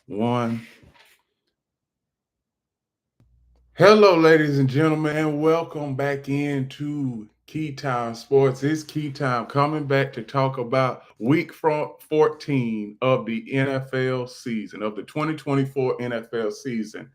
One. Hello, ladies and gentlemen, and welcome back into Key Time Sports. It's Key Time coming back to talk about week 14 of the NFL season, of the 2024 NFL season.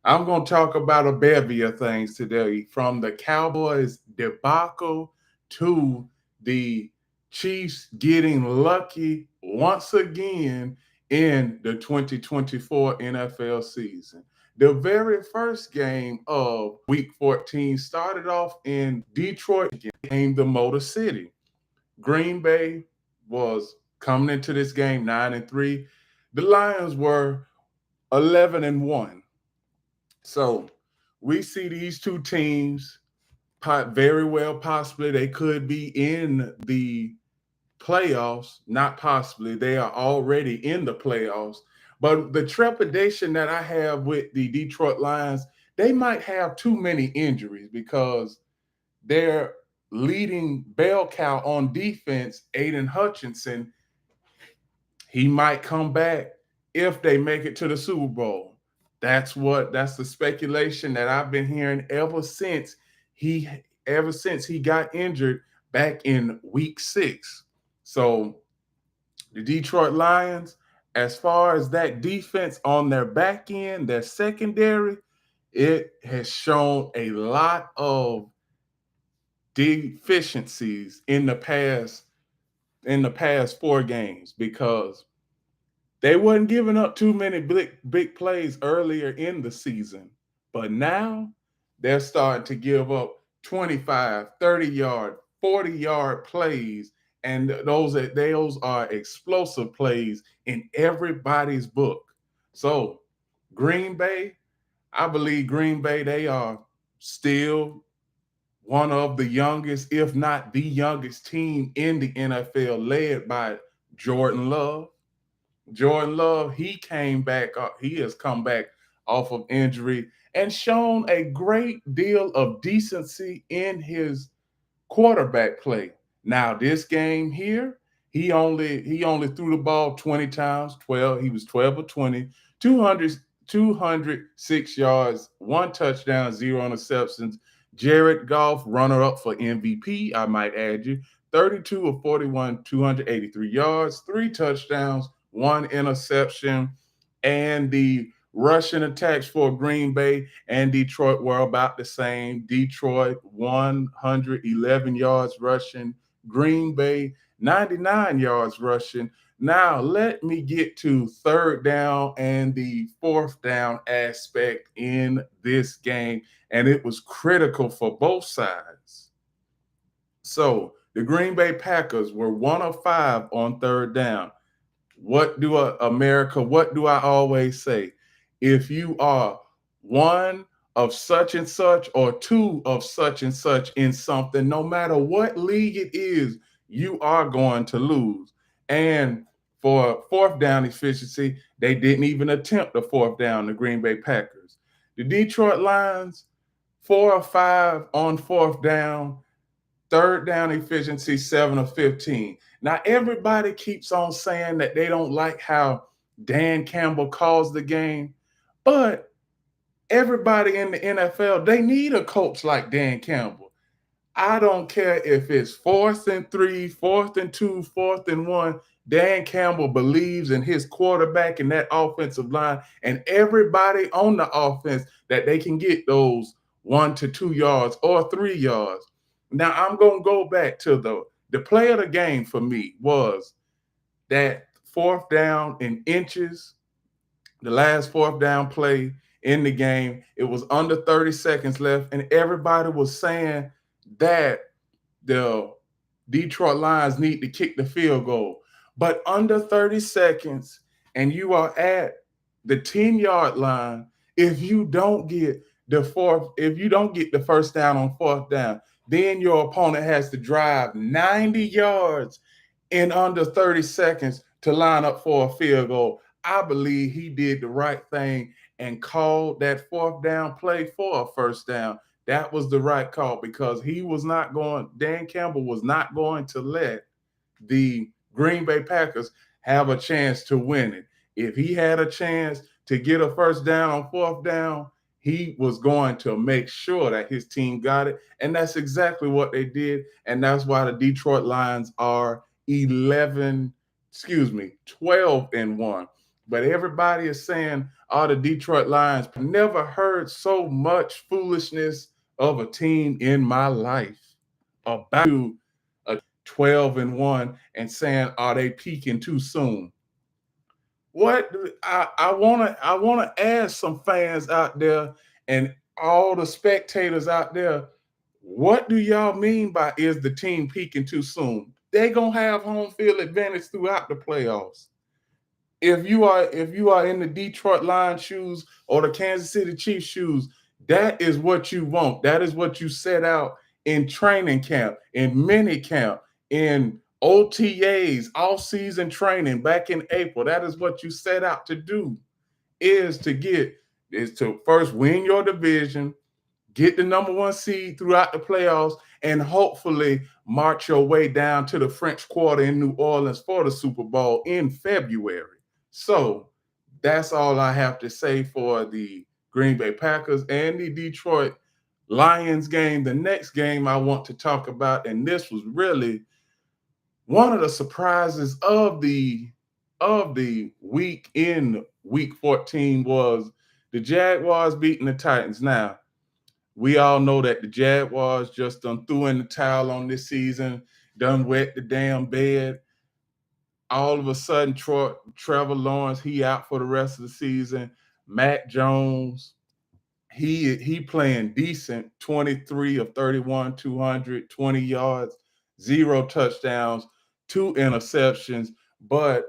I'm going to talk about a bevy of things today, from the Cowboys debacle to the Chiefs getting lucky once again in the 2024 NFL season. The very first game of week 14 started off in Detroit, became the Motor City. Green Bay was coming into this game 9-3. The Lions were 11-1. So we see these two teams very well, possibly they could be in the playoffs. Not possibly, they are already in the playoffs. But the trepidation that I have with the Detroit Lions, they might have too many injuries because their leading bell cow on defense, Aiden Hutchinson, he might come back if they make it to the Super Bowl. That's the speculation that I've been hearing he ever since he got injured back in week 6. So the Detroit Lions, as far as that defense on their back end, their secondary, it has shown a lot of deficiencies in the past 4 games because they wasn't giving up too many big plays earlier in the season. But now they're starting to give up 25, 30-yard, 40-yard plays. And those are explosive plays in everybody's book. So Green Bay, I believe Green Bay, they are still one of the youngest, if not the youngest team in the NFL, led by Jordan Love. Jordan Love, he has come back off of injury and shown a great deal of decency in his quarterback play. Now, this game here, he only threw the ball 20 times, 12. He was 12 of 20, 206 yards, 1 touchdown, 0 interceptions. Jared Goff, runner up for MVP, I might add you, 32 of 41, 283 yards, 3 touchdowns, 1 interception. And the rushing attacks for Green Bay and Detroit were about the same. Detroit, 111 yards rushing. Green Bay, 99 yards rushing. Now, let me get to third down and the fourth down aspect in this game. And it was critical for both sides. So, the Green Bay Packers were 1 of 5 on third down. What do I always say? If you are one of such and such or two of such and such in something, no matter what league it is, you are going to lose. And for fourth down efficiency, they didn't even attempt the fourth down, the Green Bay Packers. The Detroit Lions, 4 of 5 on fourth down. Third down efficiency, 7 of 15. Now, everybody keeps on saying that they don't like how Dan Campbell calls the game, but everybody in the NFL, they need a coach like Dan Campbell. I don't care if it's 4th and 3, 4th and 2, 4th and 1. Dan Campbell believes in his quarterback and that offensive line and everybody on the offense that they can get those 1 to 2 yards or 3 yards. Now I'm gonna go back to the play of the game for me was that fourth down in inches, the last fourth down play in the game. It was under 30 seconds left, and everybody was saying that the Detroit Lions need to kick the field goal. But under 30 seconds, and you are at the 10-yard line, if you don't get the first down on fourth down, then your opponent has to drive 90 yards in under 30 seconds to line up for a field goal. I believe he did the right thing and called that fourth down play for a first down. That was the right call because Dan Campbell was not going to let the Green Bay Packers have a chance to win it. If he had a chance to get a first down on fourth down, he was going to make sure that his team got it. And that's exactly what they did. And that's why the Detroit Lions are 12-1. But everybody is saying, oh, the Detroit Lions. Never heard so much foolishness of a team in my life about a 12-1 and saying, are they peaking too soon? What I wanna ask some fans out there and all the spectators out there, what do y'all mean by is the team peaking too soon? They gonna have home field advantage throughout the playoffs. If you are in the Detroit Lions shoes or the Kansas City Chiefs shoes, that is what you want. That is what you set out in training camp, in mini camp, in OTAs, all-season training back in April. That is what you set out to do, is to first win your division, get the number one seed throughout the playoffs, and hopefully march your way down to the French Quarter in New Orleans for the Super Bowl in February. So that's all I have to say for the Green Bay Packers and the Detroit Lions game. The next game I want to talk about, and this was really one of the surprises of the week in week 14, was the Jaguars beating the Titans. Now, we all know that the Jaguars just done threw in the towel on this season, done wet the damn bed. All of a sudden, Trevor Lawrence, he out for the rest of the season. Mac Jones, he playing decent, 23 of 31, 220 yards, 0 touchdowns, 2 interceptions, but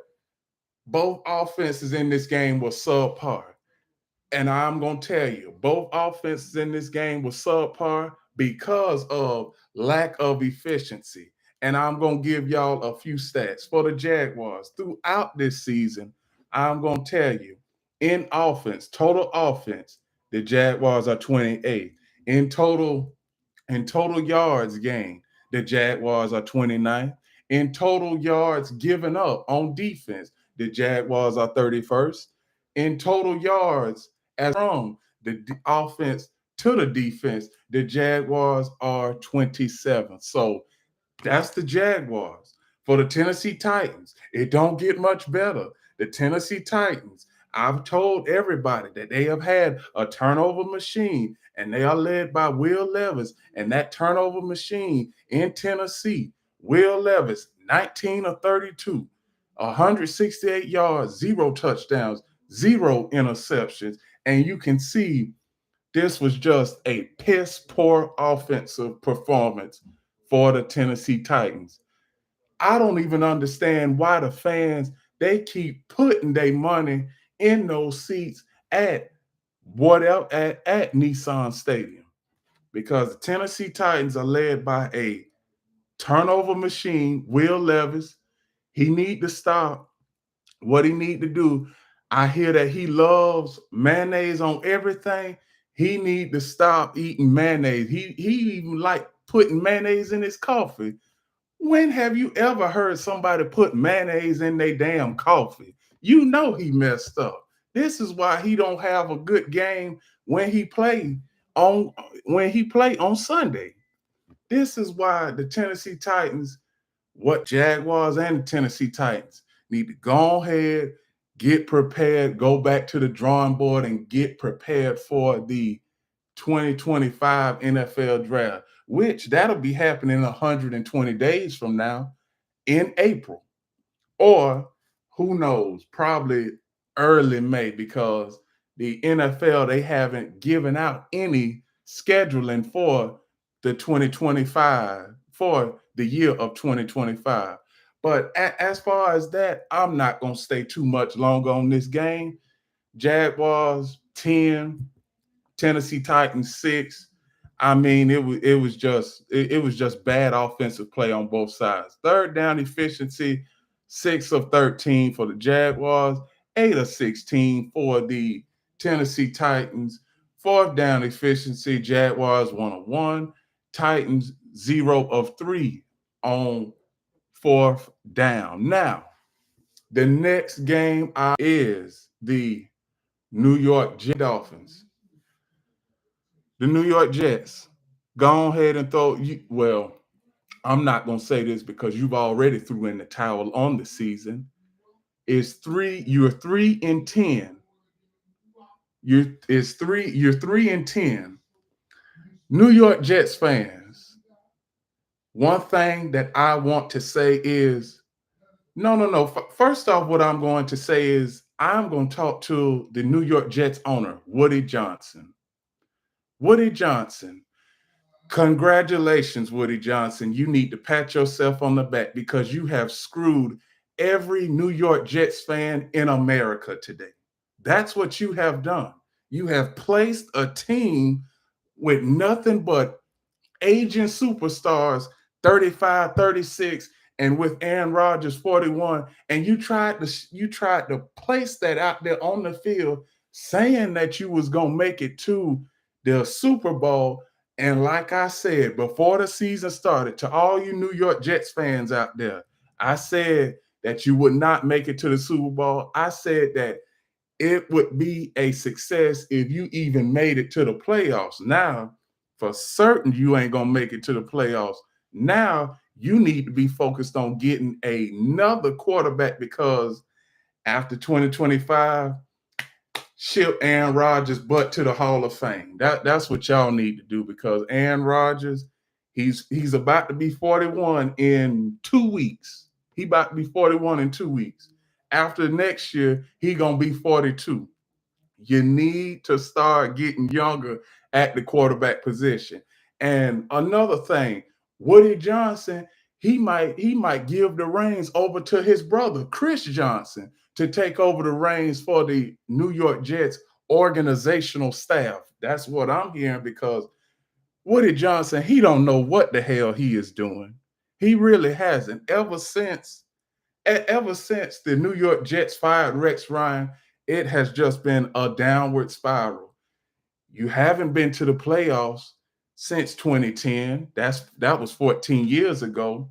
both offenses in this game were subpar. And I'm going to tell you, both offenses in this game were subpar because of lack of efficiency. And I'm going to give y'all a few stats for the Jaguars. Throughout this season, I'm going to tell you, in offense, total offense, the Jaguars are 28th. In total yards gained, the Jaguars are 29th. In total yards given up on defense, the Jaguars are 31st. In total yards as from the offense to the defense, the Jaguars are 27th. So that's the Jaguars. For the Tennessee Titans, it don't get much better. The Tennessee Titans, I've told everybody that they have had a turnover machine, and they are led by Will Levis. And that turnover machine in Tennessee, Will Levis, 19 of 32, 168 yards, 0 touchdowns, 0 interceptions. And you can see this was just a piss poor offensive performance for the Tennessee Titans. I don't even understand why the fans, they keep putting their money in those seats at Nissan Stadium, because the Tennessee Titans are led by a turnover machine, Will Levis. He need to stop. What he need to do, I hear that he loves mayonnaise on everything. He need to stop eating mayonnaise. He even like putting mayonnaise in his coffee. When have you ever heard somebody put mayonnaise in their damn coffee? You know he messed up. This is why he don't have a good game when he play on Sunday. This is why the Tennessee Titans, what Jaguars and the Tennessee Titans need to go ahead, get prepared, go back to the drawing board and get prepared for the 2025 NFL draft, which that'll be happening 120 days from now in April, or who knows, probably early May, because the NFL, they haven't given out any scheduling for the 2025, for the year of 2025. But as far as that, I'm not going to stay too much longer on this game. Jaguars 10, Tennessee Titans 6. I mean, it was just bad offensive play on both sides. Third down efficiency, 6 of 13 for the Jaguars, 8 of 16 for the Tennessee Titans. Fourth down efficiency, Jaguars 1 of 1, Titans 0 of 3 on fourth down. Now, The next game is the New York Dolphins. The New York Jets. Go ahead and throw you. Well, I'm not gonna say this because you've already threw in the towel on the season. You're 3-10. You're 3-10. New York Jets fans. One thing that I want to say is no. First off, what I'm going to say is I'm going to talk to the New York Jets owner, Woody Johnson. Woody Johnson, congratulations, Woody Johnson. You need to pat yourself on the back because you have screwed every New York Jets fan in America today. That's what you have done. You have placed a team with nothing but aging superstars, 35, 36, and with Aaron Rodgers 41, and you tried to place that out there on the field saying that you was going to make it to the Super Bowl. And like I said before the season started, to all you New York Jets fans out there, I said that you would not make it to the Super Bowl. I said that it would be a success if you even made it to the playoffs. Now, for certain, you ain't going to make it to the playoffs. Now, you need to be focused on getting another quarterback because after 2025, ship Aaron Rodgers butt to the Hall of Fame. That's what y'all need to do because Aaron Rodgers, he's about to be 41 in 2 weeks. He about to be 41 in 2 weeks. After next year, he gonna be 42. You need to start getting younger at the quarterback position. And another thing, Woody Johnson, he might give the reins over to his brother, Chris Johnson, to take over the reins for the New York Jets organizational staff. That's what I'm hearing because Woody Johnson, he don't know what the hell he is doing. He really hasn't. Ever since the New York Jets fired Rex Ryan, it has just been a downward spiral. You haven't been to the playoffs since 2010. That was 14 years ago.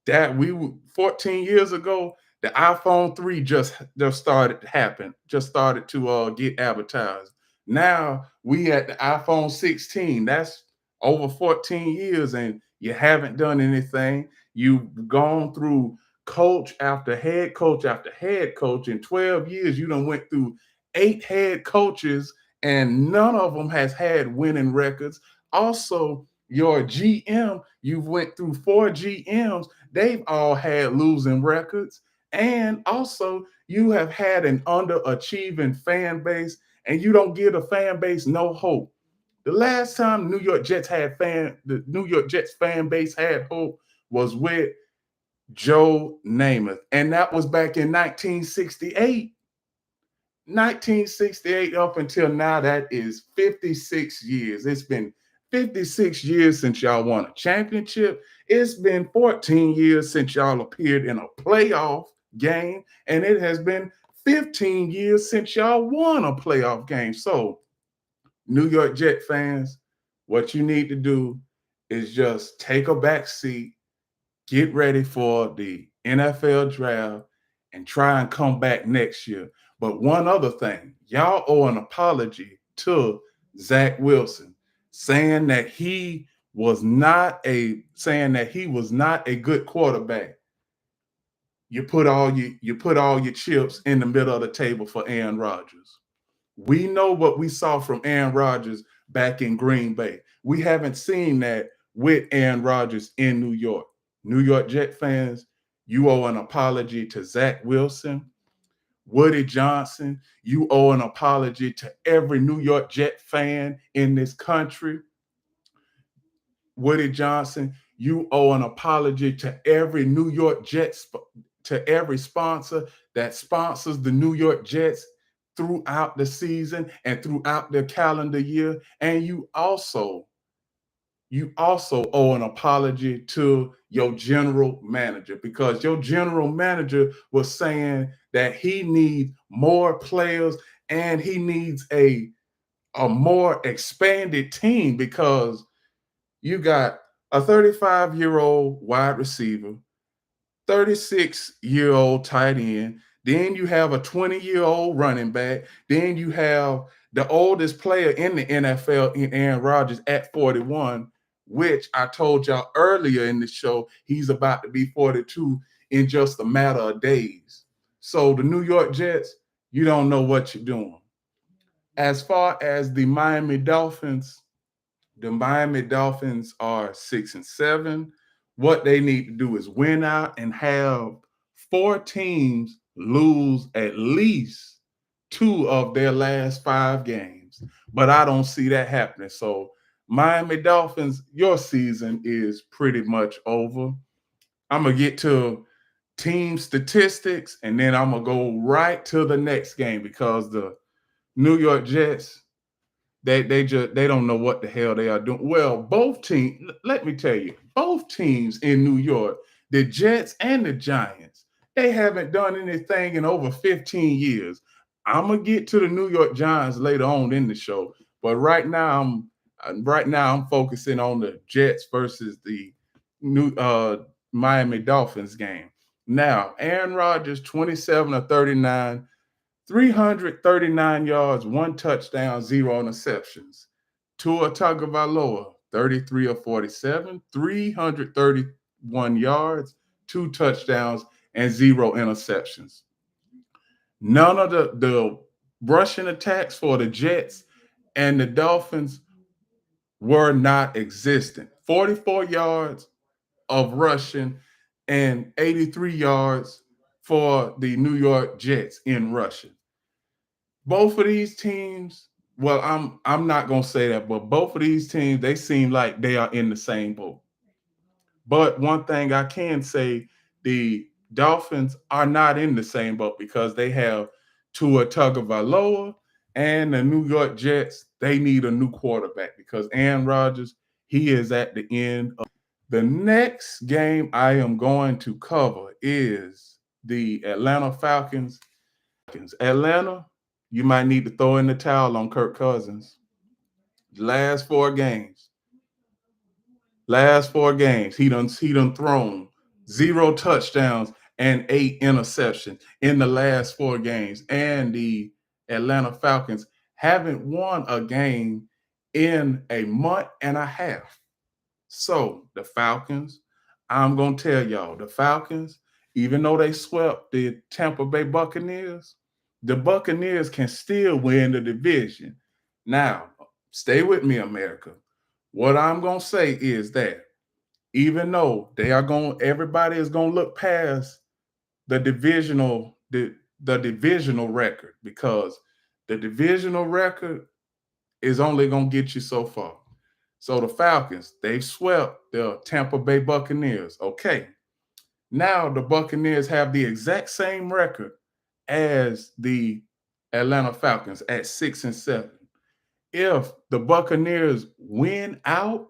14 years ago, the iPhone 3 just started to happen, just started to get advertised. Now we at the iPhone 16. That's over 14 years, and you haven't done anything. You've gone through coach after head coach after head coach. In 12 years, you done went through 8 head coaches, and none of them has had winning records. Also, your GM, you've went through 4 GMs. They've all had losing records. And also, you have had an underachieving fan base, and you don't give the fan base no hope. The last time the New York Jets fan base had hope was with Joe Namath, and that was back in 1968. 1968 up until now, that is 56 years. It's been 56 years since y'all won a championship. It's been 14 years since y'all appeared in a playoff game, and it has been 15 years since y'all won a playoff game. So, New York Jet fans, what you need to do is just take a back seat, get ready for the NFL draft, and try and come back next year. But one other thing, y'all owe an apology to Zach Wilson, saying that he was not a good quarterback. You put all your chips in the middle of the table for Aaron Rodgers. We know what we saw from Aaron Rodgers back in Green Bay. We haven't seen that with Aaron Rodgers in New York. New York Jet fans, you owe an apology to Zach Wilson. Woody Johnson, you owe an apology to every New York Jet fan in this country. Woody Johnson, you owe an apology to every New York Jets, to every sponsor that sponsors the New York Jets throughout the season and throughout the calendar year. And you also owe an apology to your general manager because your general manager was saying that he needs more players and he needs a more expanded team because you got a 35-year-old wide receiver, 36-year-old tight end, Then you have a 20-year-old running back. Then you have the oldest player in the NFL in Aaron Rodgers at 41, which I told y'all earlier in the show, he's about to be 42 in just a matter of days. So the New York Jets, you don't know what you're doing. As far as the Miami Dolphins are 6-7. What they need to do is win out and have 4 teams lose at least 2 of their last 5 games. But I don't see that happening. So, Miami Dolphins, your season is pretty much over. I'm going to get to team statistics and then I'm going to go right to the next game because the New York Jets, they don't know what the hell they are doing. Well, both teams, let me tell you, both teams in New York, the Jets and the Giants, they haven't done anything in over 15 years. I'm gonna get to the New York Giants later on in the show, but right now I'm focusing on the Jets versus the new Miami Dolphins game. Now, Aaron Rodgers, 27 of 39, 339 yards, 1 touchdown, 0 interceptions. Tua Tagovailoa, 33 of 47, 331 yards, 2 touchdowns, and 0 interceptions. None of the rushing attacks for the Jets and the Dolphins were not existent. 44 yards of rushing and 83 yards for the New York Jets in rushing. Both of these teams, well, I'm not gonna say that, but both of these teams, they seem like they are in the same boat. But one thing I can say, the Dolphins are not in the same boat because they have Tua Tagovailoa and the New York Jets. They need a new quarterback because Aaron Rodgers, he is at the end of the next game I am going to cover is the Atlanta Falcons. Atlanta, you might need to throw in the towel on Kirk Cousins. Last 4 games. He done thrown 0 touchdowns and 8 interceptions in the last 4 games. And the Atlanta Falcons haven't won a game in a month and a half. So the Falcons, I'm gonna tell y'all, the Falcons, even though they swept the Tampa Bay Buccaneers, the Buccaneers can still win the division. Now, stay with me, America. What I'm gonna say is that even though everybody is gonna look past the divisional record because the divisional record is only gonna get you so far. So the Falcons, they've swept the Tampa Bay Buccaneers. Okay. Now the Buccaneers have the exact same record as the Atlanta Falcons at 6-7. If the Buccaneers win out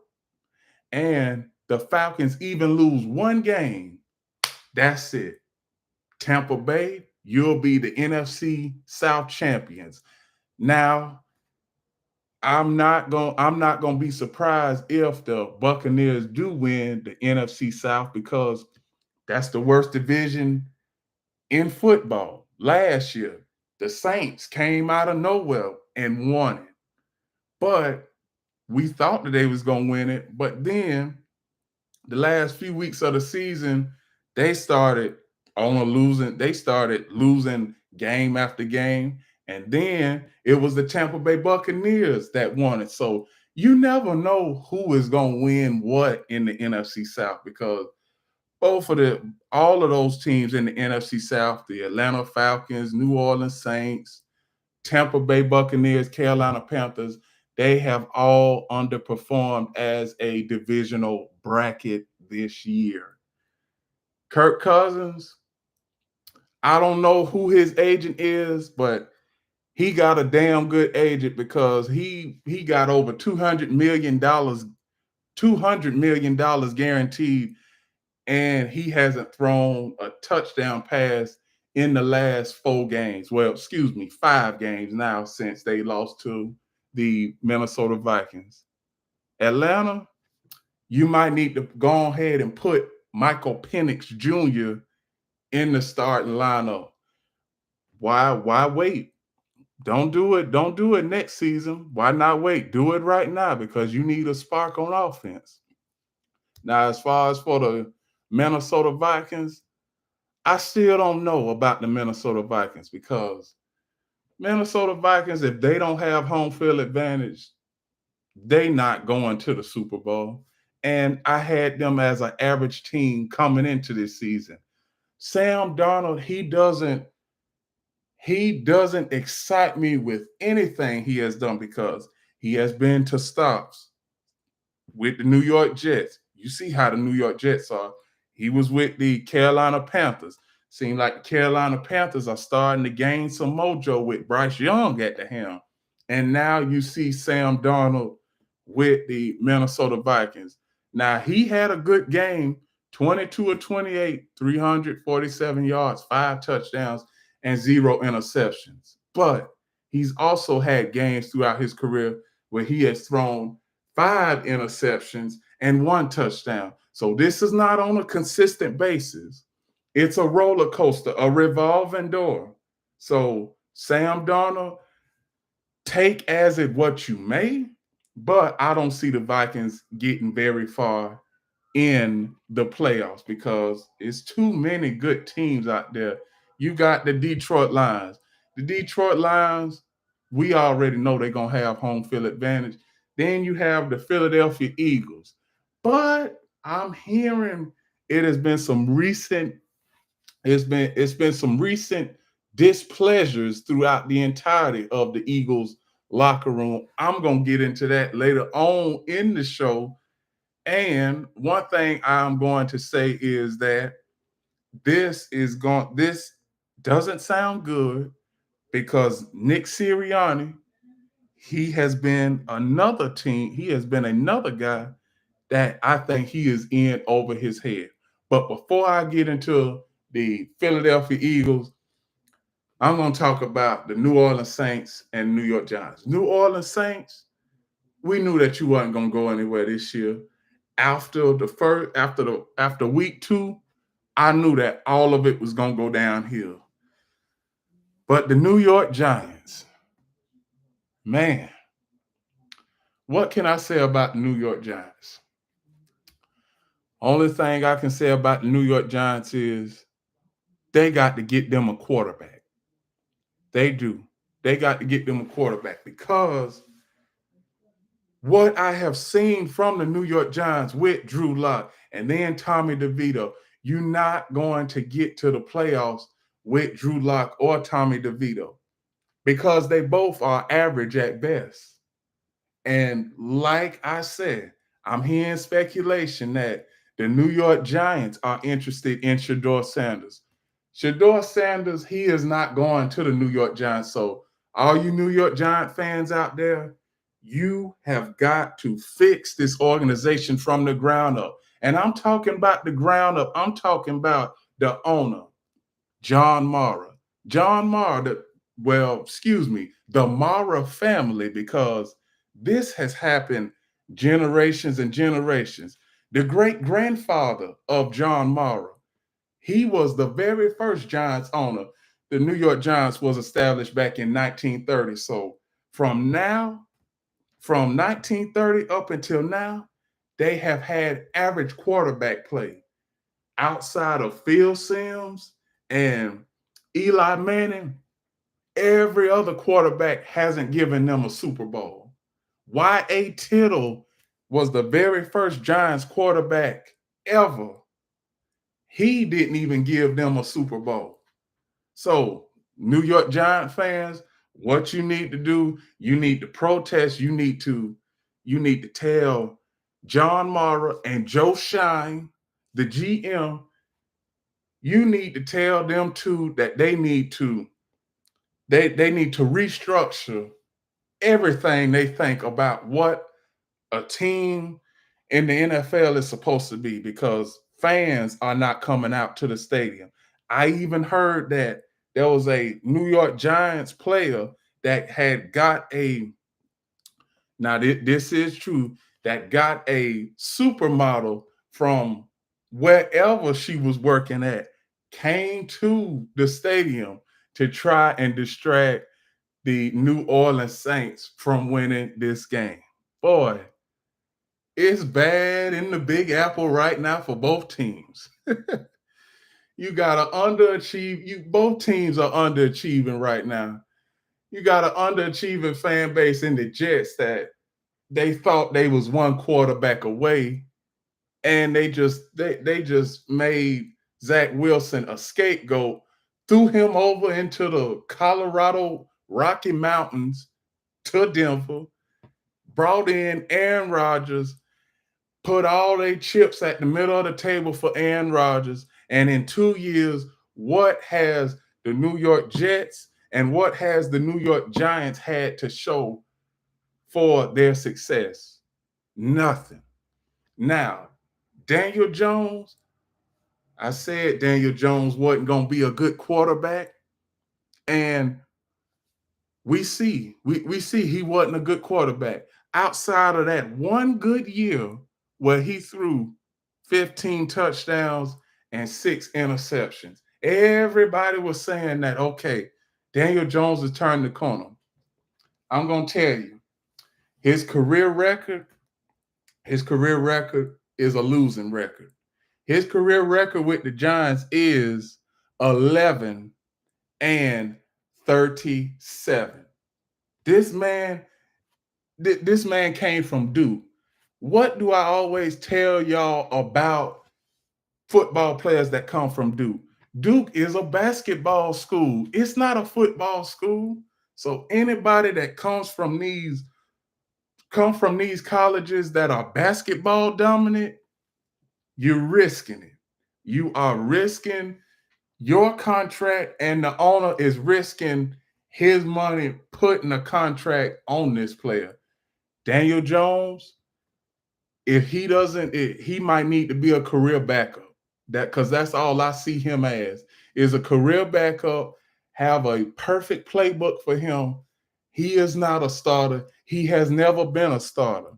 and the Falcons even lose one game, that's it. Tampa Bay, you'll be the NFC South champions. Now, I'm not gonna be surprised if the Buccaneers do win the NFC South because that's the worst division in football. Last year, the Saints came out of nowhere and won it. But we thought that they was gonna win it. But then the last few weeks of the season, they started losing game after game. And then it was the Tampa Bay Buccaneers that won it. So you never know who is going to win what in the NFC South because all of those teams in the NFC South, the Atlanta Falcons, New Orleans Saints, Tampa Bay Buccaneers, Carolina Panthers, they have all underperformed as a divisional bracket this year. Kirk Cousins, I don't know who his agent is, but he got a damn good agent because he got over $200 million guaranteed, and he hasn't thrown a touchdown pass in the last 4 games. Well, excuse me, 5 games now since they lost to the Minnesota Vikings. Atlanta, you might need to go ahead and put Michael Penix Jr. in the starting lineup. Why wait? Don't do it. Don't do it next season. Why not wait? Do it right now because you need a spark on offense. Now, as far as for the Minnesota Vikings, I still don't know about the Minnesota Vikings because Minnesota Vikings, if they don't have home field advantage, they not going to the Super Bowl. And I had them as an average team coming into this season. Sam Darnold, he doesn't excite me with anything he has done because he has been to stops with the New York Jets. You see how the New York Jets are. He was with the Carolina Panthers. Seems like the Carolina Panthers are starting to gain some mojo with Bryce Young at the helm. And now you see Sam Darnold with the Minnesota Vikings. Now, he had a good game, 22 of 28, 347 yards, 5 touchdowns, and 0 interceptions. But he's also had games throughout his career where he has thrown 5 interceptions and 1 touchdown. So this is not on a consistent basis. It's a roller coaster, a revolving door. So Sam Darnold, take as it what you may, but I don't see the Vikings getting very far in the playoffs because it's too many good teams out there. You got the Detroit Lions. The Detroit Lions, we already know they're gonna have home field advantage. Then you have the Philadelphia Eagles. But I'm hearing it has been some recent, it's been some recent displeasures throughout the entirety of the Eagles locker room. I'm gonna get into that later on in the show, and one thing I'm going to say is that this doesn't sound good because Nick Sirianni, he has been another guy that I think he is in over his head. But before I get into the Philadelphia Eagles, I'm going to talk about the New Orleans Saints and New York Giants. New Orleans Saints, we knew that you wasn't going to go anywhere this year. After week 2, I knew that all of it was going to go downhill. But the New York Giants, man, what can I say about the New York Giants? Only thing I can say about the New York Giants is they got to get them a quarterback. They do. They got to get them a quarterback because what I have seen from the New York Giants with Drew Lock and then Tommy DeVito, you're not going to get to the playoffs with Drew Lock or Tommy DeVito because they both are average at best. And like I said, I'm hearing speculation that the New York Giants are interested in Shedeur Sanders. Shedeur Sanders, he is not going to the New York Giants. So all you New York Giant fans out there, you have got to fix this organization from the ground up. And I'm talking about the ground up. I'm talking about the owner, John Mara. John Mara, the Mara family, because this has happened generations and generations. The great grandfather of John Mara, he was the very first Giants owner. The New York Giants was established back in 1930. So from 1930 up until now, they have had average quarterback play outside of Phil Simms and Eli Manning. Every other quarterback hasn't given them a Super Bowl. Y.A. Tittle was the very first Giants quarterback ever. He didn't even give them a Super Bowl. So, New York Giant fans, what you need to do, you need to protest. You need to tell John Mara and Joe Shine, the GM, you need to tell them too that they need to restructure everything they think about what a team in the NFL is supposed to be because fans are not coming out to the stadium. I even heard that there was a New York Giants player that had got this is true, that got a supermodel from wherever she was working at, came to the stadium to try and distract the New Orleans Saints from winning this game. Boy, it's bad in the Big Apple right now for both teams. You got to underachieve. Both teams are underachieving right now. You got an underachieving fan base in the Jets that they thought they was one quarterback away, and they just made Zach Wilson a scapegoat, threw him over into the Colorado Rocky Mountains to Denver, brought in Aaron Rodgers, put all their chips at the middle of the table for Aaron Rodgers, and in 2 years, what has the New York Jets and what has the New York Giants had to show for their success? Nothing. Now, Daniel Jones, I said Daniel Jones wasn't going to be a good quarterback, and we see he wasn't a good quarterback. Outside of that one good year where he threw 15 touchdowns and 6 interceptions, everybody was saying that, okay, Daniel Jones is turning the corner. I'm going to tell you, his career record is a losing record. His career record with the Giants is 11 and 37. This man came from Duke. What do I always tell y'all about football players that come from Duke? Duke is a basketball school. It's not a football school. So anybody that comes from these colleges that are basketball dominant, you're risking it. You are risking your contract, and the owner is risking his money putting a contract on this player. Daniel Jones, if he doesn't, he might need to be a career backup. Because that's all I see him as, is a career backup, have a perfect playbook for him. He is not a starter. He has never been a starter.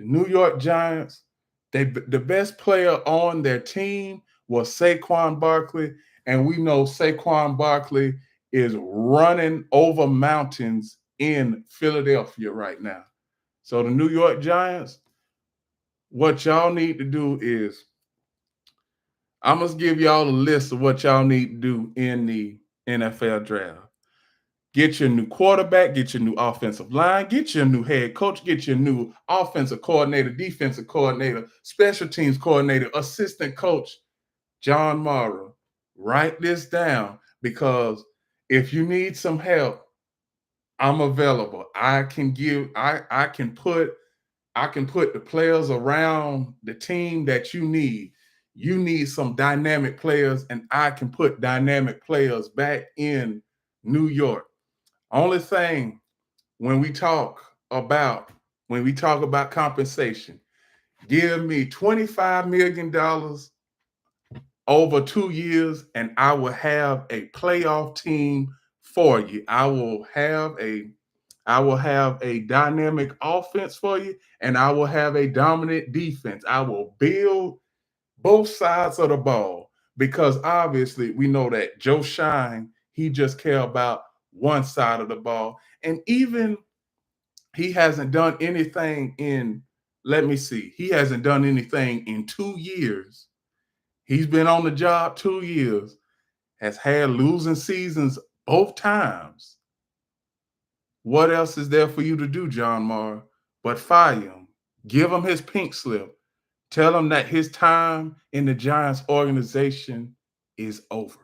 The New York Giants, the best player on their team was Saquon Barkley, and we know Saquon Barkley is running over mountains in Philadelphia right now. So the New York Giants, what y'all need to do is, I'm going to give y'all a list of what y'all need to do in the NFL draft. Get your new quarterback, get your new offensive line, get your new head coach, get your new offensive coordinator, defensive coordinator, special teams coordinator, assistant coach, John Mara. Write this down, because if you need some help, I'm available. I can put the players around the team that you need. You need some dynamic players, and I can put dynamic players back in New York. Only thing, when we talk about compensation, give me $25 million over 2 years, and I will have a playoff team for you. I will have a dynamic offense for you, and I will have a dominant defense. I will build both sides of the ball, because obviously we know that Joe Shine, he just care about one side of the ball. And even he hasn't done anything in 2 years. He's been on the job 2 years, has had losing seasons both times. What else is there for you to do, John Mara, but fire him? Give him his pink slip. Tell him that his time in the Giants organization is over.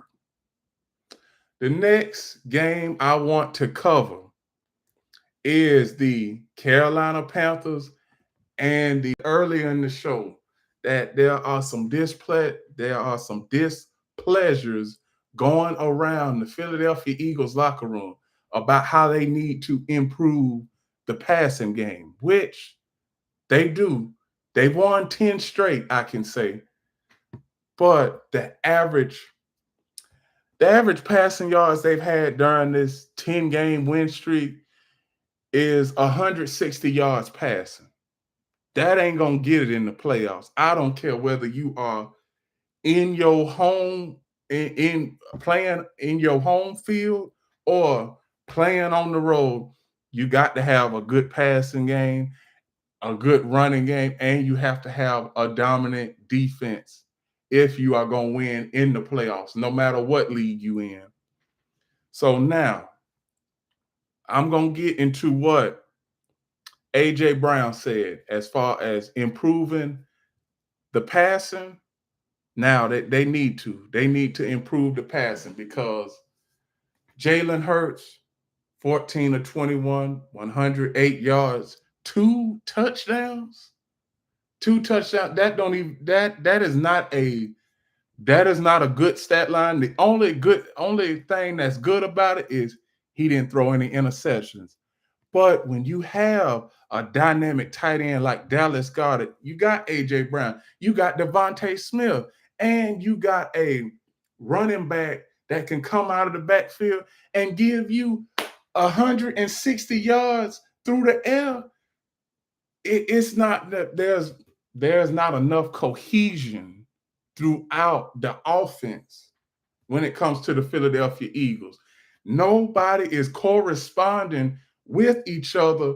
The next game I want to cover is the Carolina Panthers, and earlier in the show that there are some displeasures going around the Philadelphia Eagles locker room about how they need to improve the passing game, which they do. They've won 10 straight, I can say. But the average passing yards they've had during this 10-game win streak is 160 yards passing. That ain't going to get it in the playoffs. I don't care whether you are in your home in playing in your home field or playing on the road, you got to have a good passing game, a good running game, and you have to have a dominant defense if you are going to win in the playoffs, no matter what league you in. So now I'm going to get into what A.J. Brown said as far as improving the passing. Now that they need to improve the passing because Jalen Hurts, 14 of 21, 108 yards, 2 touchdowns. 2 touchdowns. That is not a good stat line. The only thing that's good about it is he didn't throw any interceptions. But when you have a dynamic tight end like Dallas Goedert, you got A.J. Brown, you got Devontae Smith, and you got a running back that can come out of the backfield and give you 160 yards through the air. It's not that there's not enough cohesion throughout the offense when it comes to the Philadelphia Eagles. Nobody is corresponding with each other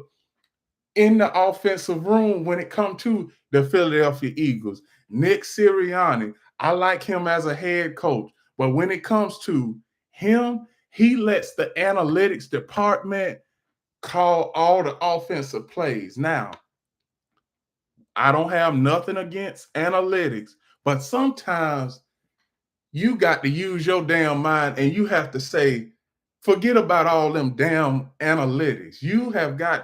in the offensive room when it comes to the Philadelphia Eagles. Nick Sirianni, I like him as a head coach, but when it comes to him, he lets the analytics department call all the offensive plays. Now, I don't have nothing against analytics, but sometimes you got to use your damn mind and you have to say, forget about all them damn analytics.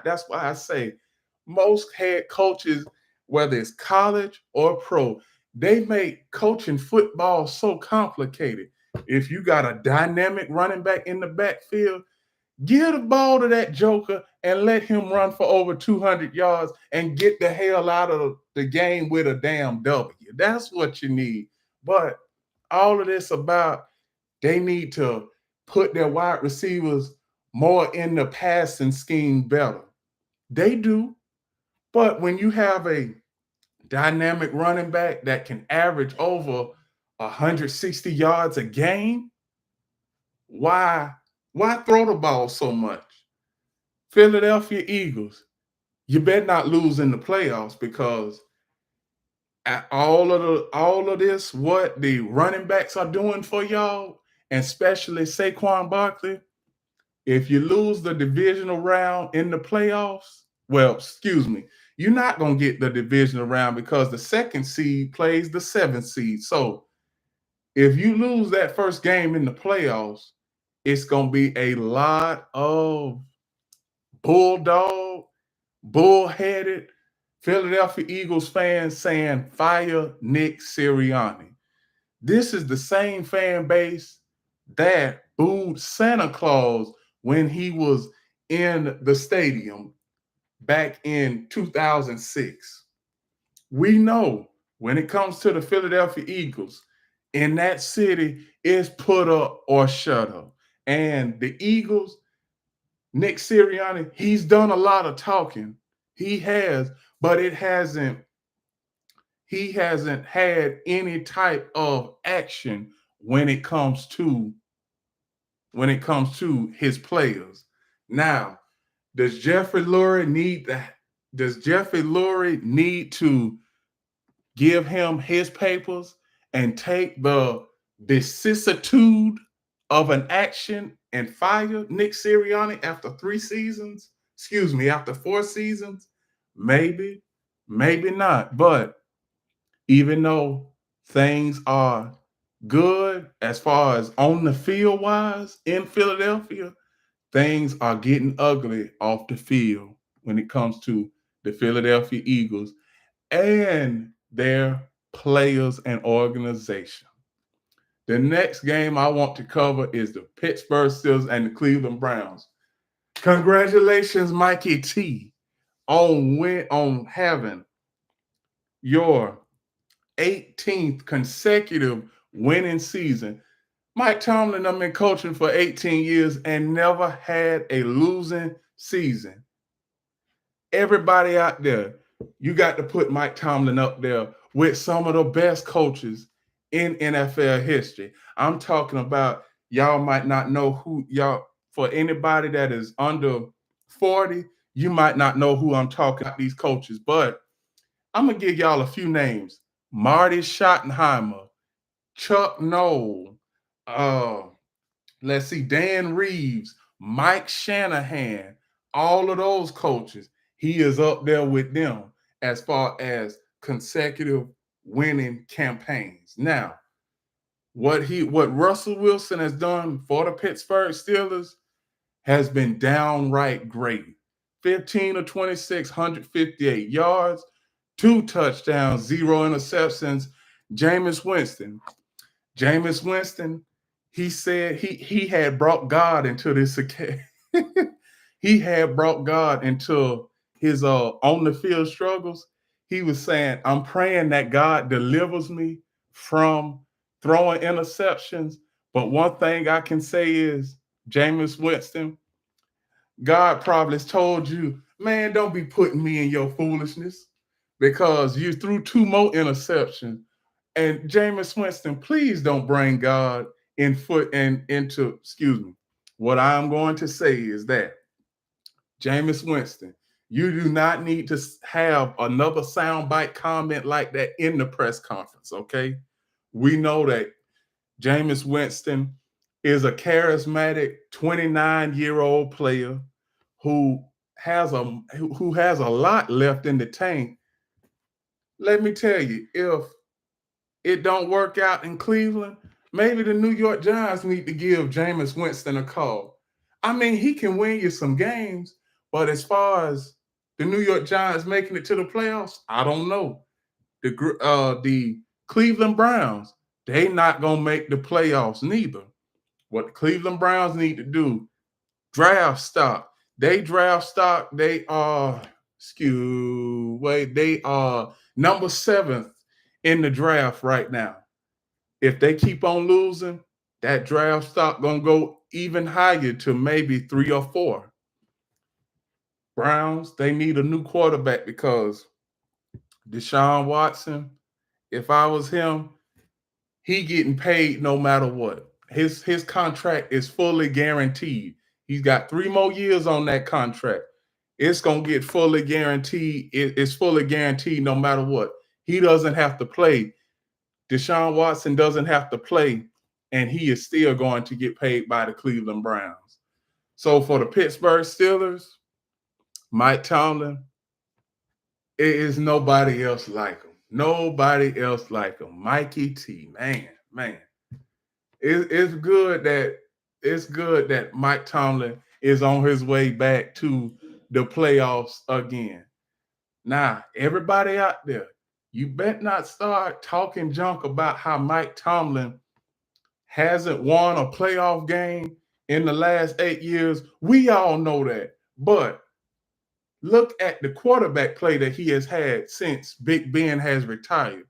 That's why I say most head coaches, whether it's college or pro, they make coaching football so complicated. If you got a dynamic running back in the backfield, give the ball to that joker and let him run for over 200 yards and get the hell out of the game with a damn W. That's what you need. But all of this about they need to put their wide receivers more in the passing scheme better. They do. But when you have a dynamic running back that can average over 160 yards a game, why throw the ball so much? Philadelphia Eagles, you better not lose in the playoffs because all of this, what the running backs are doing for y'all, and especially Saquon Barkley, if you lose the divisional round in the playoffs, well, excuse me, you're not going to get the divisional round because the second seed plays the seventh seed. So if you lose that first game in the playoffs, it's going to be a lot of bulldog, bullheaded Philadelphia Eagles fans saying, fire Nick Sirianni. This is the same fan base that booed Santa Claus when he was in the stadium back in 2006. We know when it comes to the Philadelphia Eagles, in that city, it's put up or shut up. And the Eagles, Nick Sirianni, he's done a lot of talking. He has, but he hasn't had any type of action when it comes to his players. Now, does Jeffrey Lurie need to give him his papers and take the vicissitude of an action and fire Nick Sirianni after 3 seasons? Excuse me, after 4 seasons? Maybe, maybe not. But even though things are good as far as on the field wise in Philadelphia, things are getting ugly off the field when it comes to the Philadelphia Eagles and their players and organization. The next game I want to cover is the Pittsburgh Steelers and the Cleveland Browns. Congratulations, Mikey T, on having your 18th consecutive winning season. Mike Tomlin, I've been coaching for 18 years and never had a losing season. Everybody out there, you got to put Mike Tomlin up there with some of the best coaches in NFL history. I'm talking about y'all might not know who y'all, for anybody that is under 40, you might not know who I'm talking about, these coaches, but I'm going to give y'all a few names. Marty Schottenheimer, Chuck Noll, uh, let's see, Dan Reeves, Mike Shanahan, all of those coaches, he is up there with them as far as consecutive winning campaigns. Now, what Russell Wilson has done for the Pittsburgh Steelers has been downright great. 15 of 26, 158 yards, 2 touchdowns, 0 interceptions. Jameis Winston. Jameis Winston, he said he had brought God into this. He had brought God into his on the field struggles. He was saying, I'm praying that God delivers me from throwing interceptions. But one thing I can say is, Jameis Winston, God probably has told you, man, don't be putting me in your foolishness because you threw 2 more interceptions. And Jameis Winston, please don't bring God into, excuse me. What I'm going to say is that Jameis Winston, you do not need to have another soundbite comment like that in the press conference, okay? We know that Jameis Winston is a charismatic 29-year-old player who has a lot left in the tank. Let me tell you, if it don't work out in Cleveland, maybe the New York Giants need to give Jameis Winston a call. I mean, he can win you some games, but as far as the New York Giants making it to the playoffs, I don't know. The Cleveland Browns, they not gonna make the playoffs neither. What the Cleveland Browns need to do, draft stock. They draft stock. They are they are number 7th in the draft right now. If they keep on losing, that draft stock gonna go even higher to maybe 3 or 4. Browns, they need a new quarterback because Deshaun Watson, if I was him, he getting paid no matter what. His contract is fully guaranteed. He's got 3 more years on that contract. It's gonna get fully guaranteed. It's fully guaranteed no matter what. He doesn't have to play. Deshaun Watson doesn't have to play, and he is still going to get paid by the Cleveland Browns. So for the Pittsburgh Steelers, Mike Tomlin, it is nobody else like him. Nobody else like him. Mikey T, man. It's good that Mike Tomlin is on his way back to the playoffs again. Now, everybody out there, you bet not start talking junk about how Mike Tomlin hasn't won a playoff game in the last 8 years. We all know that. But look at the quarterback play that he has had since Big Ben has retired.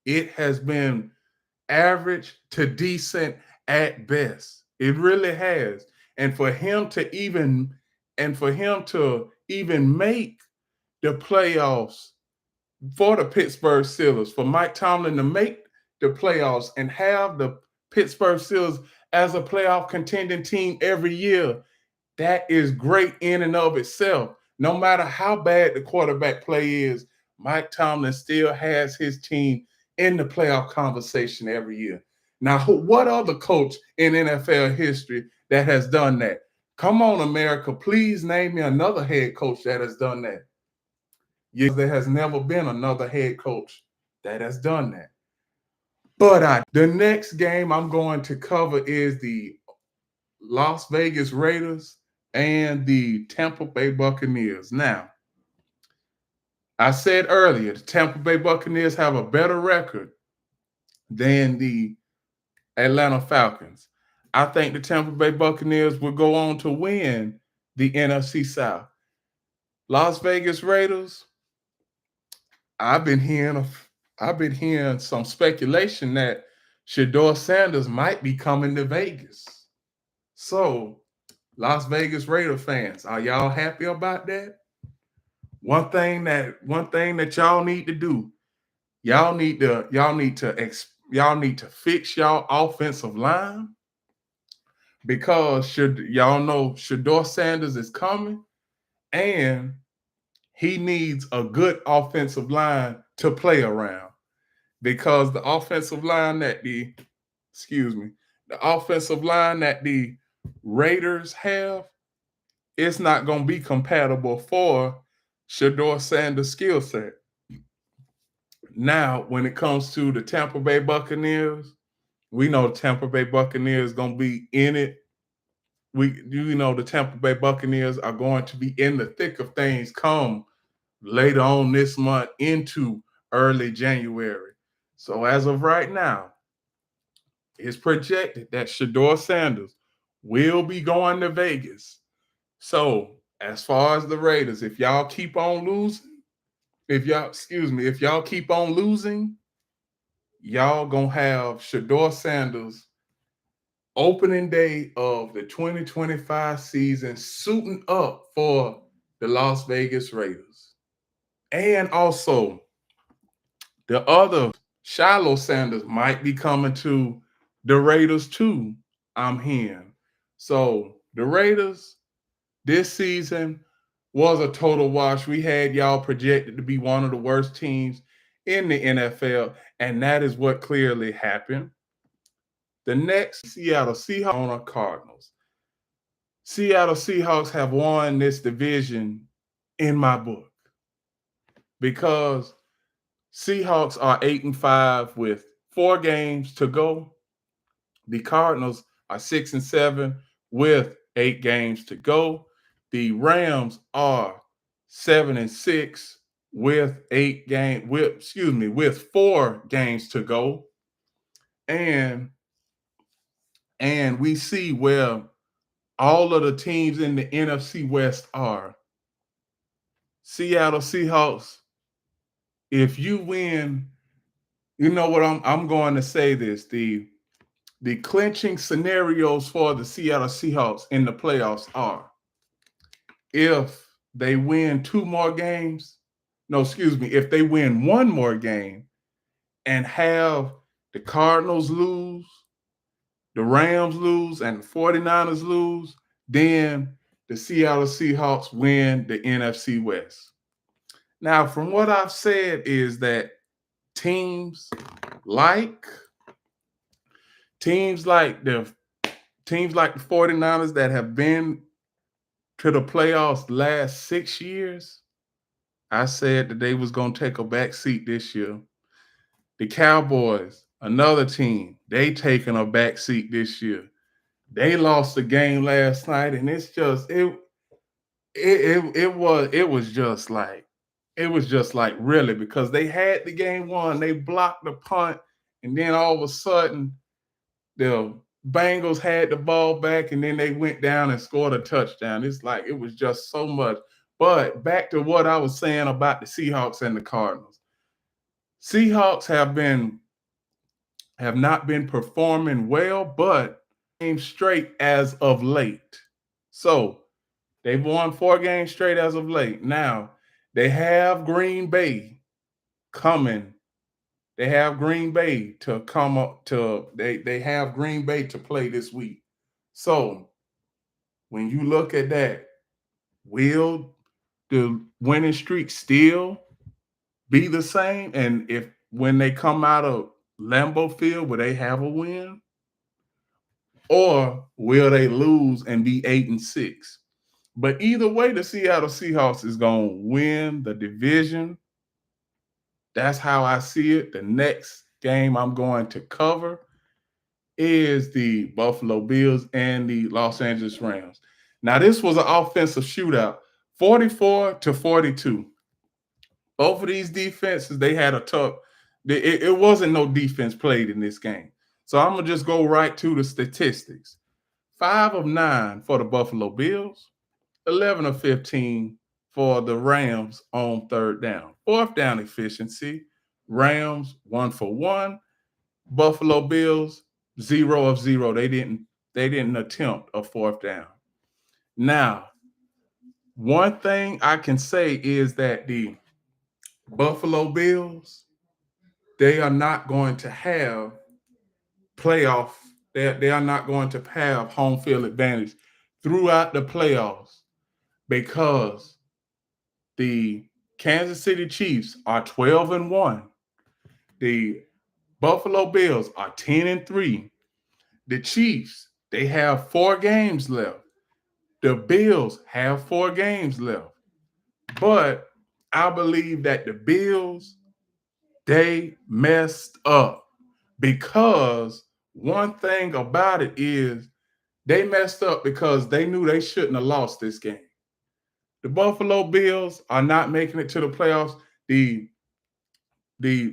It has been average to decent at best. It really has. And for him to even make the playoffs for the Pittsburgh Steelers, for Mike Tomlin to make the playoffs and have the Pittsburgh Steelers as a playoff contending team every year, that is great in and of itself. No matter how bad the quarterback play is, Mike Tomlin still has his team in the playoff conversation every year. Now, what other coach in NFL history that has done that? Come on, America, please name me another head coach that has done that. Yes, there has never been another head coach that has done that. But the next game I'm going to cover is the Las Vegas Raiders and the Tampa Bay Buccaneers. Now, I said earlier, the Tampa Bay Buccaneers have a better record than the Atlanta Falcons. I think the Tampa Bay Buccaneers will go on to win the NFC South. Las Vegas Raiders, I've been hearing some speculation that Shedeur Sanders might be coming to Vegas. So, Las Vegas Raider fans, are y'all happy about that? One thing that y'all need to do, y'all need to y'all need to fix y'all offensive line because y'all know Shedeur Sanders is coming and he needs a good offensive line to play around because the offensive line that the offensive line that the Raiders have, it's not going to be compatible for Shedeur Sanders' skill set. Now, when it comes to the Tampa Bay Buccaneers, we know the Tampa Bay Buccaneers going to be in it. The Tampa Bay Buccaneers are going to be in the thick of things come later on this month into early January. So as of right now, it's projected that Shedeur Sanders will be going to Vegas. So as far as the Raiders, if y'all keep on losing, if y'all keep on losing, y'all gonna have Shedeur Sanders opening day of the 2025 season suiting up for the Las Vegas Raiders. And also, the other Shiloh Sanders might be coming to the Raiders too, I'm hearing. So the Raiders this season was a total wash. We had y'all projected to be one of the worst teams in the NFL, and that is what clearly happened. The next Seattle Seahawks on our Cardinals. Seattle Seahawks have won this division in my book because Seahawks are 8-5 with 4 games to go. The Cardinals are 6-7 with 8 games to go. The Rams are 7-6 with 4 games to go. And we see where all of the teams in the NFC West are. Seattle Seahawks, if you win, you know what I'm going to say this. The clinching scenarios for the Seattle Seahawks in the playoffs are if they win 2 more games, if they win 1 more game and have the Cardinals lose, the Rams lose, and the 49ers lose, then the Seattle Seahawks win the NFC West. Now, from what I've said is that teams like the 49ers that have been to the playoffs the last 6 years, I said that they was going to take a back seat this year. The Cowboys, another team, they taking a back seat this year. They lost the game last night, and it's just it was just like really, because they had the game won, they blocked the punt, and then all of a sudden the Bengals had the ball back, and then they went down and scored a touchdown. It's like it was just so much. But back to what I was saying about the Seahawks and the Cardinals. Seahawks have not been performing well, but came straight as of late. So they've won 4 games straight as of late. Now they have Green Bay coming. They have Green Bay to come up to they have Green Bay to play this week. So when you look at that, will the winning streak still be the same? And if when they come out of Lambeau Field, will they have a win? Or will they lose and be 8-6? But either way, the Seattle Seahawks is going to win the division. That's how I see it. The next game I'm going to cover is the Buffalo Bills and the Los Angeles Rams. Now, this was an offensive shootout, 44-42. Both of these defenses, they had a tough – it wasn't no defense played in this game. So I'm going to just go right to the statistics. 5 of 9 for the Buffalo Bills, 11 of 15 for the Rams on third down. Fourth down efficiency, Rams 1 for 1. Buffalo Bills 0 of 0. They didn't attempt a fourth down. Now, one thing I can say is that the Buffalo Bills, they are not going to have playoff. They are not going to have home field advantage throughout the playoffs because the Kansas City Chiefs are 12-1. The Buffalo Bills are 10-3. The Chiefs, they have 4 games left. The Bills have 4 games left. But I believe that the Bills, they messed up because one thing about it is they messed up because they knew they shouldn't have lost this game. The Buffalo Bills are not making it to the playoffs. The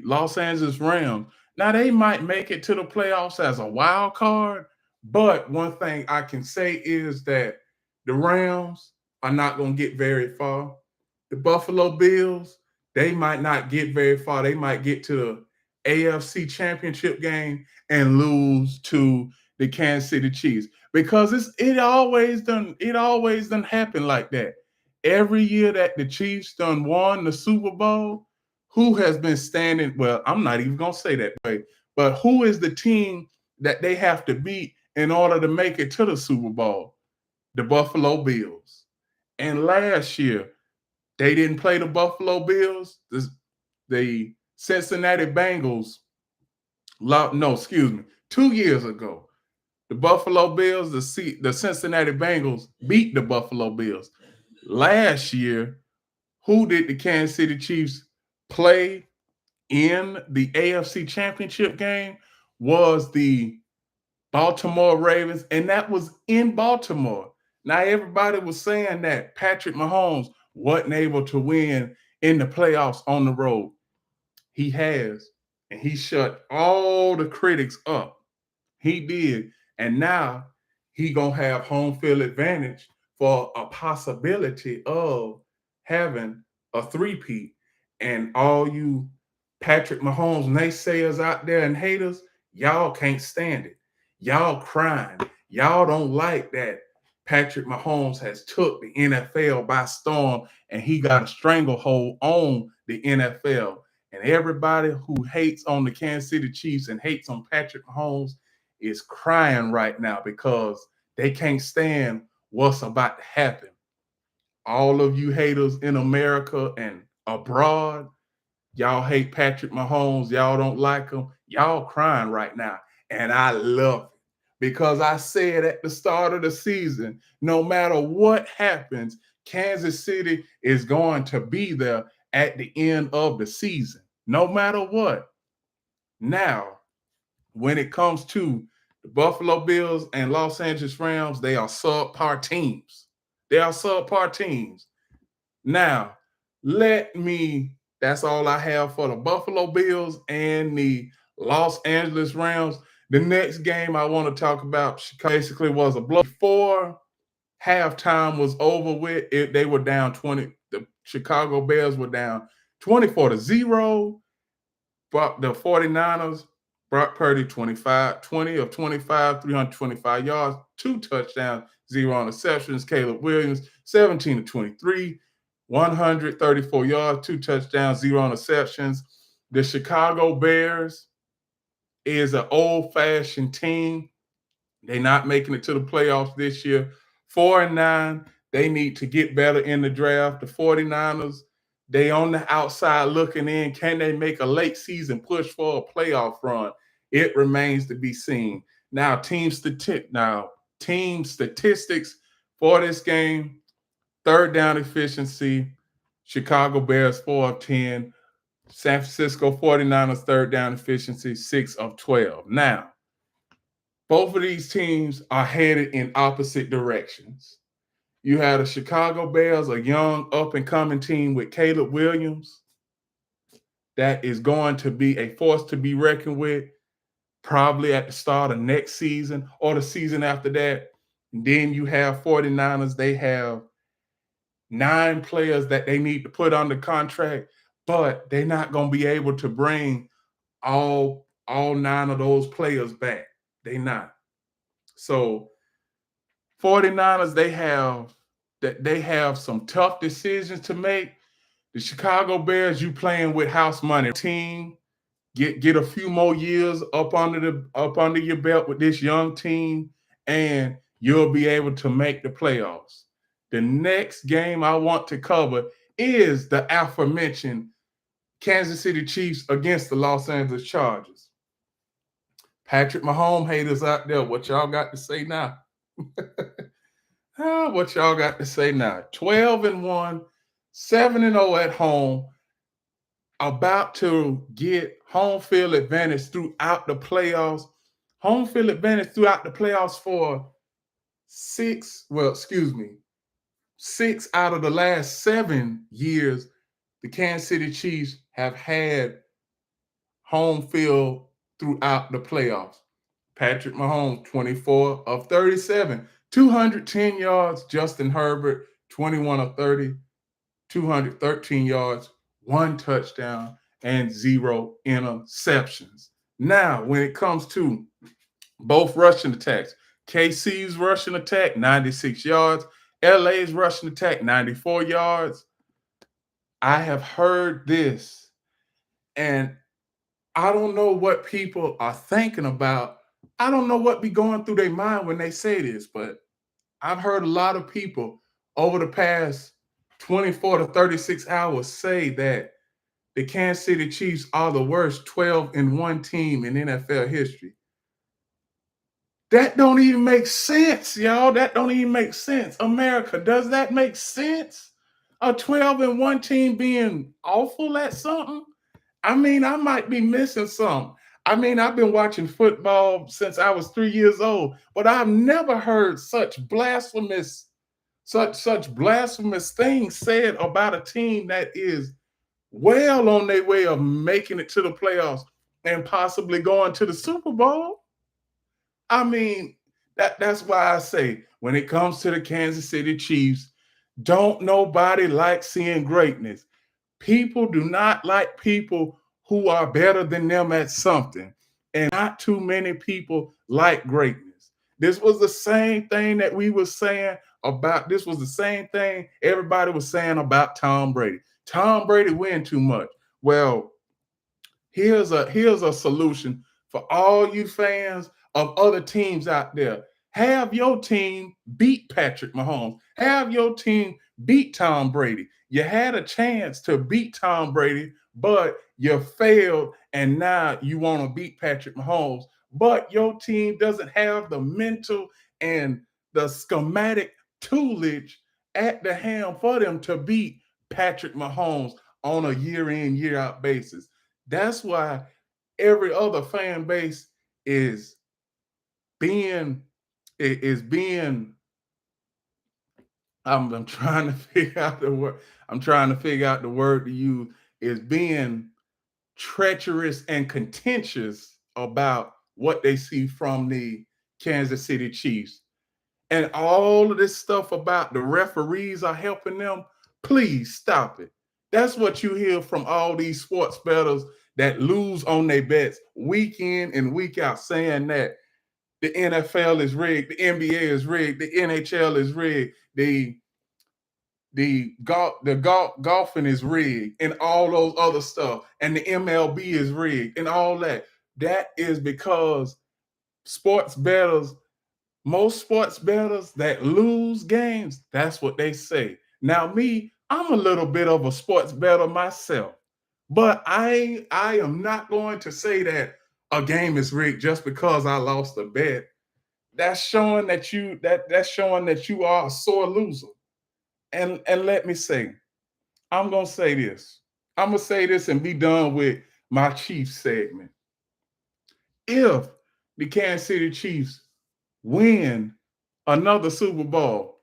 Los Angeles Rams, now they might make it to the playoffs as a wild card, but one thing I can say is that the Rams are not going to get very far. The Buffalo Bills, they might not get very far. They might get to the AFC Championship game and lose to the Kansas City Chiefs because it always done happen like that. Every year that the Chiefs done won the Super Bowl, who has been standing? Well, I'm not even gonna say that way, but who is the team that they have to beat in order to make it to the Super Bowl? The Buffalo Bills. And last year, they didn't play the Buffalo Bills. The Cincinnati Bengals, no, excuse me, 2 years ago, the Buffalo Bills, the Cincinnati Bengals beat the Buffalo Bills. Last year, who did the Kansas City Chiefs play in the AFC Championship game? Was the Baltimore Ravens, and that was in Baltimore. Now, everybody was saying that Patrick Mahomes wasn't able to win in the playoffs on the road. He has, and he shut all the critics up. He did, and now he gonna have home field advantage for a possibility of having a three-peat. And all you Patrick Mahomes naysayers out there and haters, y'all can't stand it. Y'all crying. Y'all don't like that Patrick Mahomes has took the NFL by storm and he got a stranglehold on the NFL. And everybody who hates on the Kansas City Chiefs and hates on Patrick Mahomes is crying right now because they can't stand what's about to happen. All of you haters in America and abroad, y'all hate Patrick Mahomes. Y'all don't like him. Y'all crying right now. And I love it because I said at the start of the season, no matter what happens, Kansas City is going to be there at the end of the season, no matter what. Now, when it comes to the Buffalo Bills and Los Angeles Rams, they are subpar teams. They are subpar teams. Now, that's all I have for the Buffalo Bills and the Los Angeles Rams. The next game I want to talk about basically was a blow. Before halftime was over with, they were down 20. The Chicago Bears were down 24-0. But the 49ers, Brock Purdy, 20 of 25, 325 yards, 2 touchdowns, 0 interceptions. Caleb Williams, 17-23, 134 yards, 2 touchdowns, 0 interceptions. The Chicago Bears is an old-fashioned team. They're not making it to the playoffs this year. 4-9. They need to get better in the draft. The 49ers, they on the outside looking in. Can they make a late season push for a playoff run? It remains to be seen. Now, team statistics for this game: third down efficiency, Chicago Bears 4 of 10, San Francisco 49ers third down efficiency 6 of 12. Now, both of these teams are headed in opposite directions. You had the Chicago Bears, a young up-and-coming team with Caleb Williams that is going to be a force to be reckoned with probably at the start of next season or the season after that. And then you have 49ers. They have 9 players that they need to put under contract, but they're not going to be able to bring all 9 of those players back. They're not. So 49ers, they have some tough decisions to make. The Chicago Bears, you playing with house money. Team get a few more years up under your belt with this young team, and you'll be able to make the playoffs. The next game I want to cover is the aforementioned Kansas City Chiefs against the Los Angeles Chargers. Patrick Mahomes haters out there, what y'all got to say now? What y'all got to say now? 12-1, 7-0 at home, about to get home field advantage throughout the playoffs. Home field advantage throughout the playoffs for 6 out of the last 7 years. The Kansas City Chiefs have had home field throughout the playoffs. Patrick Mahomes, 24 of 37, 210 yards. Justin Herbert, 21 of 30, 213 yards, 1 touchdown, and 0 interceptions. Now, when it comes to both rushing attacks, KC's rushing attack, 96 yards. LA's rushing attack, 94 yards. I have heard this, and I don't know what people are thinking about. I don't know what be going through their mind when they say this, but I've heard a lot of people over the past 24 to 36 hours say that the Kansas City Chiefs are the worst 12-1 team in NFL history. That don't even make sense, y'all. That don't even make sense. America, does that make sense? A 12-1 team being awful at something? I mean, I might be missing something. I mean, I've been watching football since I was 3 years old, but I've never heard such blasphemous things said about a team that is well on their way of making it to the playoffs and possibly going to the Super Bowl. I mean, that's why I say when it comes to the Kansas City Chiefs, don't nobody like seeing greatness. People do not like people who are better than them at something. And not too many people like greatness. This was the same thing that we were saying about, this was the same thing everybody was saying about Tom Brady. Tom Brady win too much. Well, here's a solution for all you fans of other teams out there. Have your team beat Patrick Mahomes. Have your team beat Tom Brady. You had a chance to beat Tom Brady, but you failed, and now you want to beat Patrick Mahomes. But your team doesn't have the mental and the schematic toolage at the helm for them to beat Patrick Mahomes on a year-in, year-out basis. That's why every other fan base is being I'm trying to figure out the word. I'm trying to figure out the word to use, is being treacherous and contentious about what they see from the Kansas City Chiefs. And all of this stuff about the referees are helping them, please stop it. That's what you hear from all these sports bettors that lose on their bets week in and week out, saying that the NFL is rigged, the NBA is rigged, the NHL is rigged, golfing is rigged, and all those other stuff, and the MLB is rigged, and all that. That is because most sports bettors that lose games, that's what they say. Now, me, I'm a little bit of a sports bettor myself, but I am not going to say that a game is rigged just because I lost a bet. That's showing that you are a sore loser. And let me say, I'm gonna say this. I'm gonna say this and be done with my Chiefs segment. If the Kansas City Chiefs win another Super Bowl,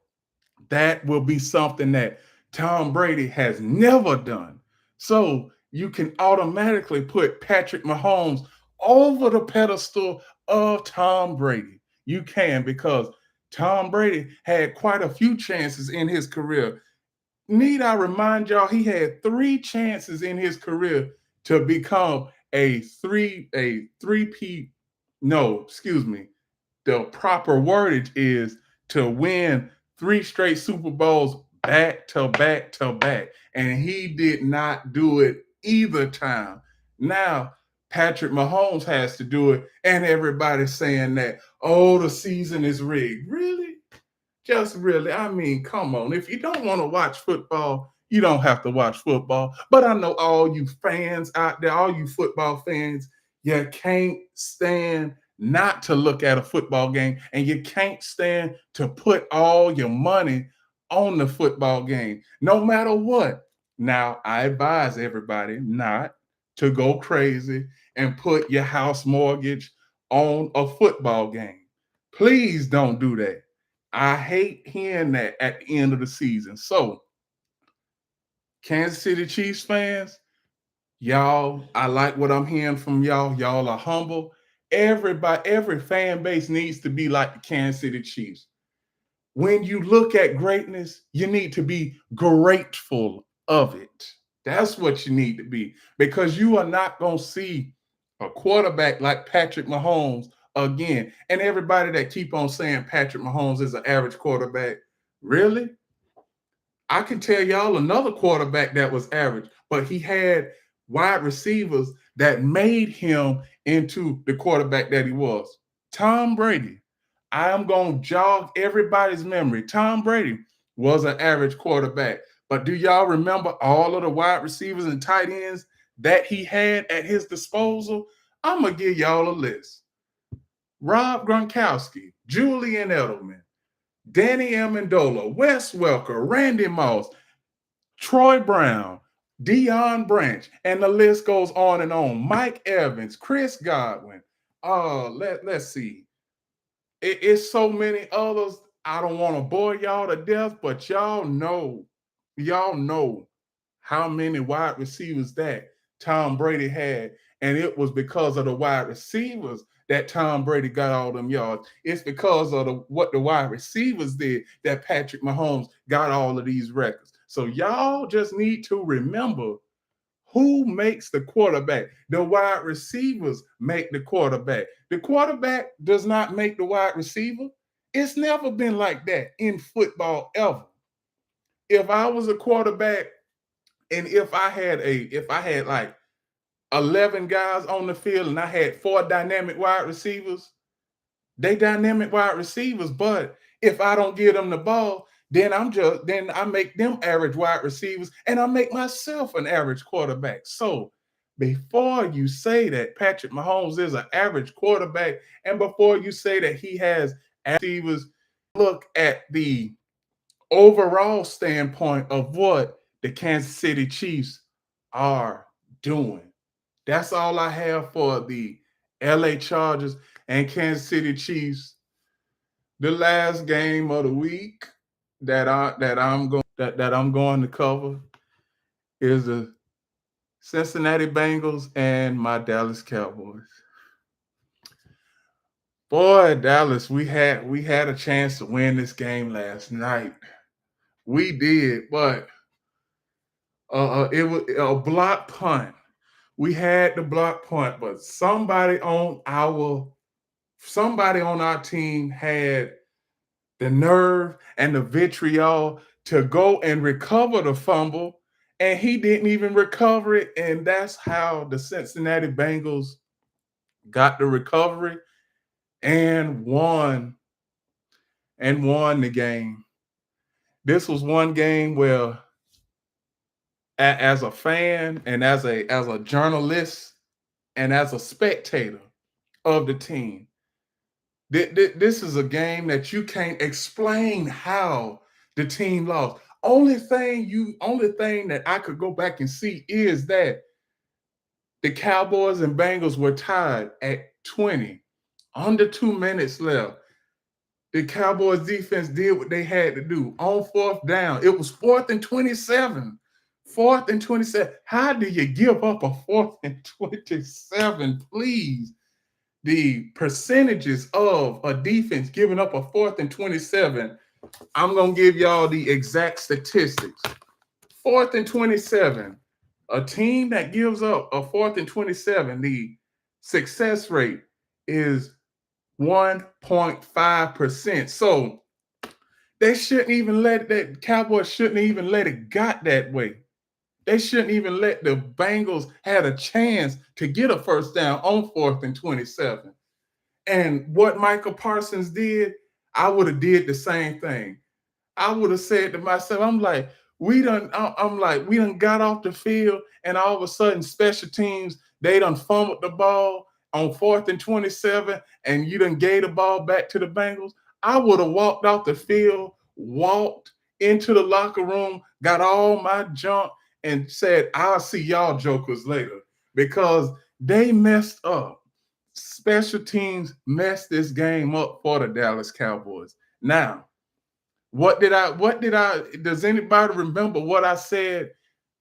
that will be something that Tom Brady has never done. So you can automatically put Patrick Mahomes over the pedestal of Tom Brady. You can, because Tom Brady had quite a few chances in his career. Need I remind y'all, he had 3 chances in his career to become a three-peat. No, excuse me. The proper wordage is to win 3 straight Super Bowls back to back, and he did not do it either time. Now, Patrick Mahomes has to do it, and everybody's saying that, oh, the season is rigged. Really? Just really? I mean, come on. If you don't want to watch football, you don't have to watch football. But I know all you fans out there, all you football fans, you can't stand not to look at a football game, and you can't stand to put all your money on the football game, no matter what. Now, I advise everybody not to go crazy and put your house mortgage on a football game. Please don't do that. I hate hearing that at the end of the season. So, Kansas City Chiefs fans, y'all, I like what I'm hearing from y'all. Y'all are humble. Everybody, every fan base needs to be like the Kansas City Chiefs. When you look at greatness, you need to be grateful of it. That's what you need to be, because you are not going to see a quarterback like Patrick Mahomes again. And everybody that keep on saying Patrick Mahomes is an average quarterback, really? I can tell y'all another quarterback that was average, but he had wide receivers that made him into the quarterback that he was. Tom Brady. I'm going to jog everybody's memory. Tom Brady was an average quarterback, but do y'all remember all of the wide receivers and tight ends that he had at his disposal? I'm going to give y'all a list. Rob Gronkowski, Julian Edelman, Danny Amendola, Wes Welker, Randy Moss, Troy Brown, Deion Branch, and the list goes on and on. Mike Evans, Chris Godwin. Let's see. It's so many others. I don't want to bore y'all to death, but y'all know how many wide receivers that Tom Brady had. And it was because of the wide receivers that Tom Brady got all them yards. It's because of what the wide receivers did that Patrick Mahomes got all of these records. So y'all just need to remember who makes the quarterback. The wide receivers make the quarterback. The quarterback does not make the wide receiver. It's never been like that in football ever. If I was a quarterback and if I had like 11 guys on the field and I had 4 dynamic wide receivers, they dynamic wide receivers, but if I don't give them the ball, then I make them average wide receivers and I make myself an average quarterback. So before you say that Patrick Mahomes is an average quarterback, and before you say that he has receivers, look at the overall standpoint of what the Kansas City Chiefs are doing. That's all I have for the LA Chargers and Kansas City Chiefs. The last game of the week that I'm going to cover is the Cincinnati Bengals and my Dallas Cowboys. Boy, Dallas, we had a chance to win this game last night. We did, but it was a block punt. We had the block punt, but somebody on our team had the nerve and the vitriol to go and recover the fumble, and he didn't even recover it. And that's how the Cincinnati Bengals got the recovery and won the game. This was one game where, as a fan and as a journalist and as a spectator of the team, this is a game that you can't explain how the team lost. Only thing that I could go back and see is that the Cowboys and Bengals were tied at 20, under 2 minutes left. The Cowboys defense did what they had to do on 4th down. It was 4th and 27. 4th and 27. How do you give up a 4th and 27? Please. The percentages of a defense giving up a 4th and 27. I'm going to give y'all the exact statistics. 4th and 27. A team that gives up a 4th and 27, the success rate is 1.5%. So they shouldn't even Cowboys shouldn't even let it got that way. They shouldn't even let the Bengals had a chance to get a first down on 4th and 27. And what Michael Parsons did, I would have did the same thing. I would have said to myself, we done got off the field, and all of a sudden, special teams, they done fumbled the ball on 4th and 27, and you done gave the ball back to the Bengals. I would have walked off the field, walked into the locker room, got all my junk, and said, I'll see y'all jokers later, because they messed up. Special teams messed this game up for the Dallas Cowboys. Now, does anybody remember what I said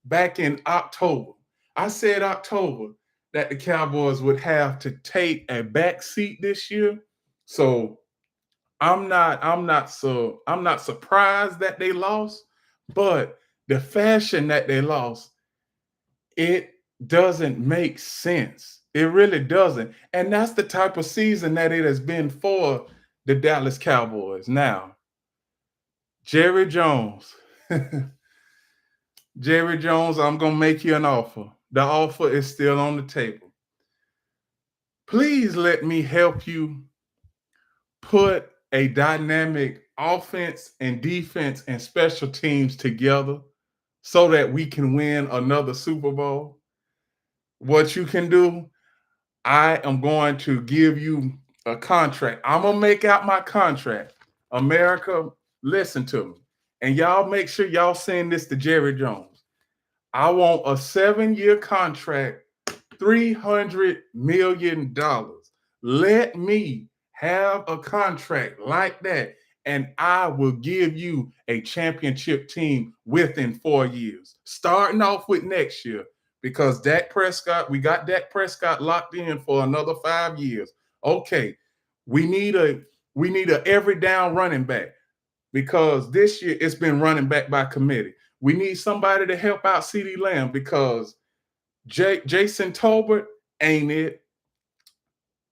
back in October? I said October that the Cowboys would have to take a back seat this year. So I'm not surprised that they lost, but the fashion that they lost, it doesn't make sense. It really doesn't. And that's the type of season that it has been for the Dallas Cowboys. Now, Jerry Jones. Jerry Jones, I'm going to make you an offer. The offer is still on the table. Please let me help you put a dynamic offense and defense and special teams together so that we can win another Super Bowl. What you can do, I am going to give you a contract. I'm going to make out my contract. America, listen to me. And y'all make sure y'all send this to Jerry Jones. I want a 7-year contract, $300 million. Let me have a contract like that, and I will give you a championship team within 4 years, starting off with next year, because we got Dak Prescott locked in for another 5 years. Okay, we need a every down running back, because this year it's been running back by committee. We need somebody to help out CeeDee Lamb, because Jason Tolbert ain't it.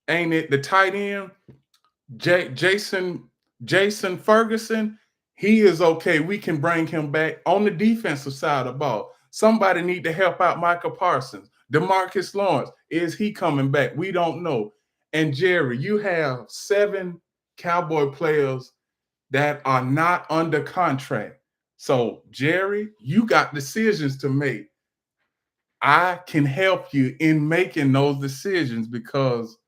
The tight end, Jason Ferguson, he is okay. We can bring him back. On the defensive side of the ball, somebody need to help out Michael Parsons. DeMarcus Lawrence, is he coming back? We don't know. And Jerry, you have 7 Cowboy players that are not under contract. So, Jerry, you got decisions to make. I can help you in making those decisions, because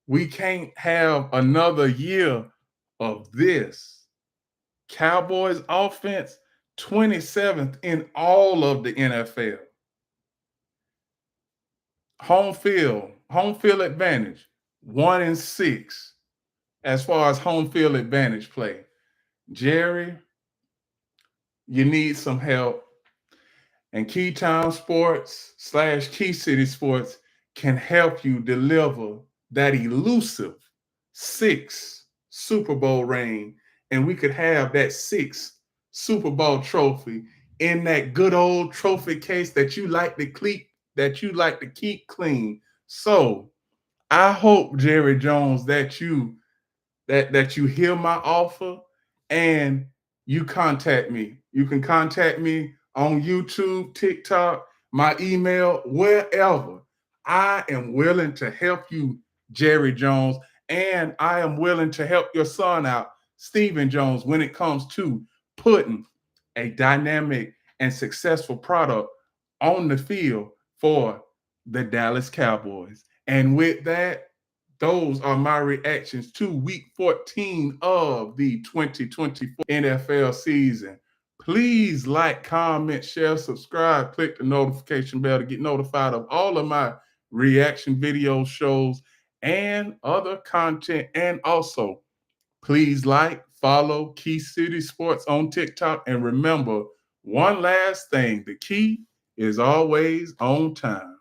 we can't have another year of this. Cowboys offense, 27th in all of the NFL. Home field advantage, 1-6 as far as home field advantage play. Jerry, you need some help. And Keytown Sports / Key City Sports can help you deliver that elusive 6th Super Bowl reign, and we could have that 6th Super Bowl trophy in that good old trophy case that you like to keep clean. So I hope, Jerry Jones, that you hear my offer and you contact me. You can contact me on YouTube, TikTok, my email, wherever. I am willing to help you, Jerry Jones, and I am willing to help your son out, Stephen Jones, when it comes to putting a dynamic and successful product on the field for the Dallas Cowboys. And with that, those are my reactions to week 14 of the 2024 NFL season. Please like, comment, share, subscribe, click the notification bell to get notified of all of my reaction video shows and other content. And also, please like, follow Key City Sports on TikTok. And remember, one last thing, the key is always on time.